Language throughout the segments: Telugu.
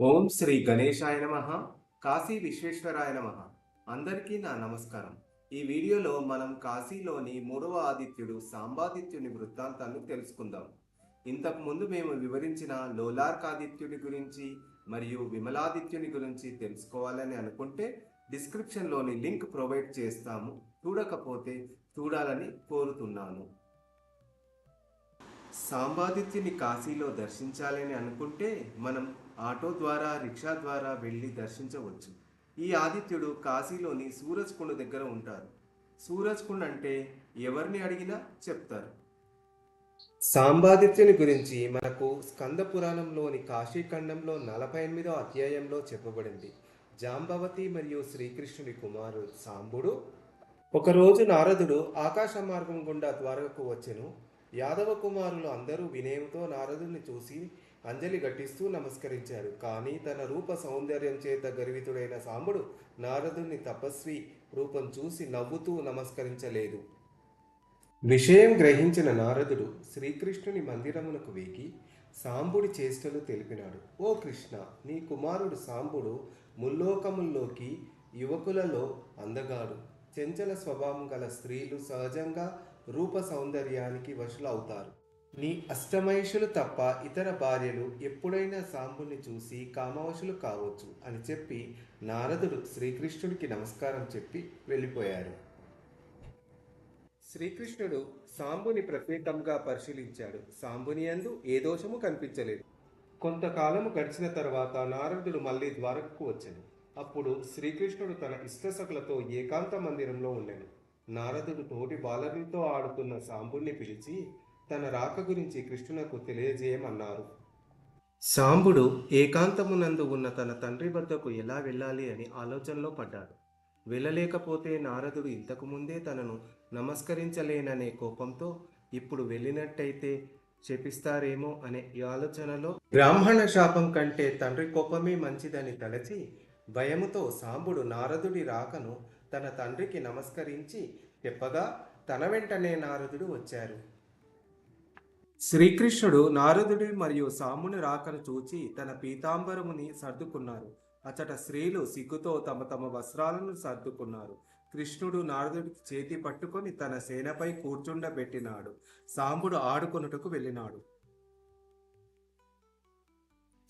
ఓం శ్రీ గణేశాయ నమః. కాశీ విశ్వేశ్వరాయ నమః. అందరికీ నా నమస్కారం. ఈ వీడియోలో మనం కాశీలోని మూడవ ఆదిత్యుడు సాంబాదిత్యుని వృత్తాంతాన్ని తెలుసుకుందాం. ఇంతకు ముందు మేము వివరించిన లోలార్కాదిత్యుడి గురించి మరియు విమలాదిత్యుని గురించి తెలుసుకోవాలని అనుకుంటే డిస్క్రిప్షన్లోని లింక్ ప్రొవైడ్ చేస్తాము. చూడకపోతే చూడాలని కోరుతున్నాను. సాంబాదిత్యుని కాశీలో దర్శించాలని అనుకుంటే మనం ఆటో ద్వారా రిక్షా ద్వారా వెళ్ళి దర్శించవచ్చు. ఈ ఆదిత్యుడు కాశీలోని సూరజ్ కుండ్ దగ్గర ఉంటారు. సూరజ్ కుండ్ అంటే ఎవరిని అడిగినా చెప్తారు. సాంబాదిత్యుని గురించి మనకు స్కంద పురాణంలోని కాశీఖండంలో 48వ అధ్యాయంలో చెప్పబడింది. జాంబవతి మరియు శ్రీకృష్ణుడి కుమారుడు సాంబుడు ఒకరోజు నారదుడు ఆకాశ మార్గం గుండా ద్వారకకు వచ్చెను. యాదవ కుమారులు అందరూ వినయంతో నారదుని చూసి అంజలి ఘటిస్తూ నమస్కరించారు. కానీ తన రూప సౌందర్యం చేత గర్వితుడైన సాంబుడు నారదుని తపస్వి రూపం చూసి నవ్వుతూ నమస్కరించలేదు. విషయం గ్రహించిన నారదుడు శ్రీకృష్ణుని మందిరమునకు వేగి సాంబుడి చేష్టలు తెలిపినాడు. ఓ కృష్ణ, నీ కుమారుడు సాంబుడు ముల్లోకముల్లోకి యువకులలో అందగాడు. చంచల స్వభావం గల స్త్రీలు సహజంగా రూప సౌందర్యానికి వశులవుతారు. నీ అష్టమహిషులు తప్ప ఇతర భార్యలు ఎప్పుడైనా సాంబుని చూసి కామవశులు కావచ్చు అని చెప్పి నారదుడు శ్రీకృష్ణుడికి నమస్కారం చెప్పి వెళ్ళిపోయారు. శ్రీకృష్ణుడు సాంబుని ప్రత్యేకంగా పరిశీలించాడు. సాంబుని యందు ఏ దోషము కనిపించలేదు. కొంతకాలము గడిచిన తర్వాత నారదుడు మళ్ళీ ద్వారకకు వచ్చాడు. అప్పుడు శ్రీకృష్ణుడు తన ఇష్టసకులతో ఏకాంత మందిరంలో ఉండెను. నారదుడు తోటి బాలరులతో ఆడుతున్న సాంబుని పిలిచి తన రాక గురించి కృష్ణునకు తెలియజేయమన్నారు. సాంబుడు ఏకాంతమునందు ఉన్న తన తండ్రి వద్దకు ఎలా వెళ్ళాలి అని ఆలోచనలో పడ్డాడు. వెళ్ళలేకపోతే నారదుడు ఇంతకుముందే తనను నమస్కరించలేననే కోపంతో ఇప్పుడు వెళ్ళినట్టయితే శపిస్తారేమో అనే ఆలోచనలో బ్రాహ్మణ శాపం కంటే తండ్రి కోపమే మంచిదని తలచి భయముతో సాంబుడు నారదుడి రాకను తన తండ్రికి నమస్కరించి చెప్పగా తన వెంటనే నారదుడు వచ్చారు. శ్రీకృష్ణుడు నారదుడి మరియు సాంబుని రాకను చూచి తన పీతాంబరముని సర్దుకున్నారు. అచట స్త్రీలు సిగ్గుతో తమ తమ వస్త్రాలను సర్దుకున్నారు. కృష్ణుడు నారదుడికి చేతి పట్టుకొని తన సేనపై కూర్చుండబెట్టినాడు. సాంబుడు ఆడుకొనుటకు వెళ్ళినాడు.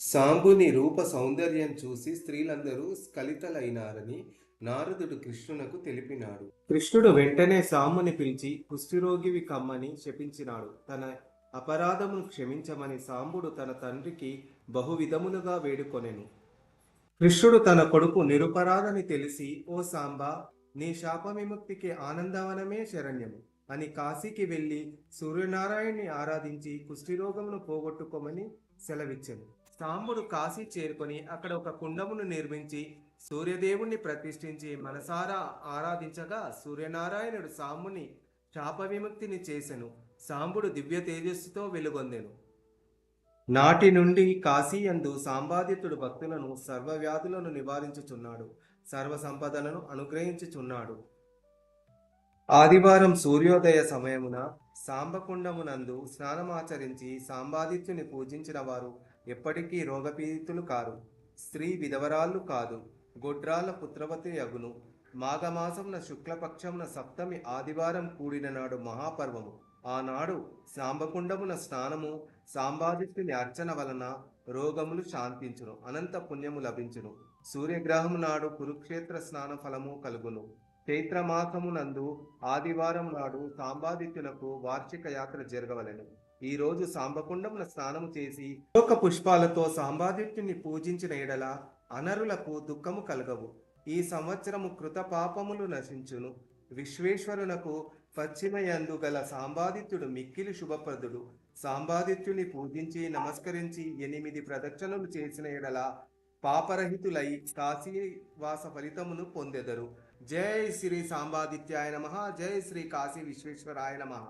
సాంబుని రూప సౌందర్యం చూసి స్త్రీలందరూ స్ఖలితలైనారని నారదుడు కృష్ణునకు తెలిపినాడు. కృష్ణుడు వెంటనే సాంబుని పిలిచి కుష్ఠరోగివి కమ్మని శపించినాడు. తన అపరాధమును క్షమించమని సాంబుడు తన తండ్రికి బహువిధములుగా వేడుకొనెను. కృష్ణుడు తన కొడుకు నిరుపరాధని తెలిసి, ఓ సాంబ, నీ శాప విముక్తికి ఆనందవనమే శరణ్యము అని కాశీకి వెళ్ళి సూర్యనారాయణ్ణి ఆరాధించి కుష్ఠరోగమును పోగొట్టుకోమని సెలవిచ్చెను. సాంబుడు కాశీ చేరుకొని అక్కడ ఒక కుండమును నిర్మించి సూర్యదేవుణ్ణి ప్రతిష్ఠించి మనసారా ఆరాధించగా సూర్యనారాయణుడు సాంబుని శాప విముక్తిని చేసెను. సాంబుడు దివ్య తేజస్సుతో వెలుగొందెను. నాటి నుండి కాశీయందు సాంబాదిత్యుడు భక్తులను సర్వవ్యాధులను నివారించుచున్నాడు. సర్వ సంపదలను అనుగ్రహించుచున్నాడు. ఆదివారం సూర్యోదయ సమయమున సాంబకుండమునందు స్నానమాచరించి సాంబాదిత్యుని పూజించిన వారు ఎప్పటికీ రోగపీడితులు కారు. స్త్రీ విధవరాళ్ళు కాదు, గొడ్రాల పుత్రవతి యగును. మాఘమాసమున శుక్లపక్షమున సప్తమి ఆదివారం కూడిన నాడు మహాపర్వము. ఆనాడు సాంబకుండమున స్నానము సాంబాదిత్యుని అర్చన వలన రోగములు శాంతించును, అనంత పుణ్యము లభించును. సూర్యగ్రహము నాడు కురుక్షేత్ర స్నాన ఫలము కలుగును. చైత్రమాసమునందు ఆదివారం నాడు సాంబాదిత్యునకు వార్షిక యాత్ర జరగవలెను. ఈ రోజు సాంబకుండమున స్నానము చేసి అశోక పుష్పాలతో సాంబాదిత్యుని పూజించిన ఎడల అనరులకు దుఃఖము కలగవు. ఈ సంవత్సరము కృత పాపములు నశించును. విశ్వేశ్వరునకు పశ్చిమయందు గల సాంబాదిత్యుడు మిక్కిలి శుభప్రదుడు. సాంబాదిత్యుని పూజించి నమస్కరించి 8 ప్రదక్షిణలు చేసిన ఎడల పాపరహితులై కాశీవాస ఫలితమును పొందెదరు. జై శ్రీ సాంబాదిత్యాయ నమః. జై శ్రీ కాశీ విశ్వేశ్వరాయ నమః.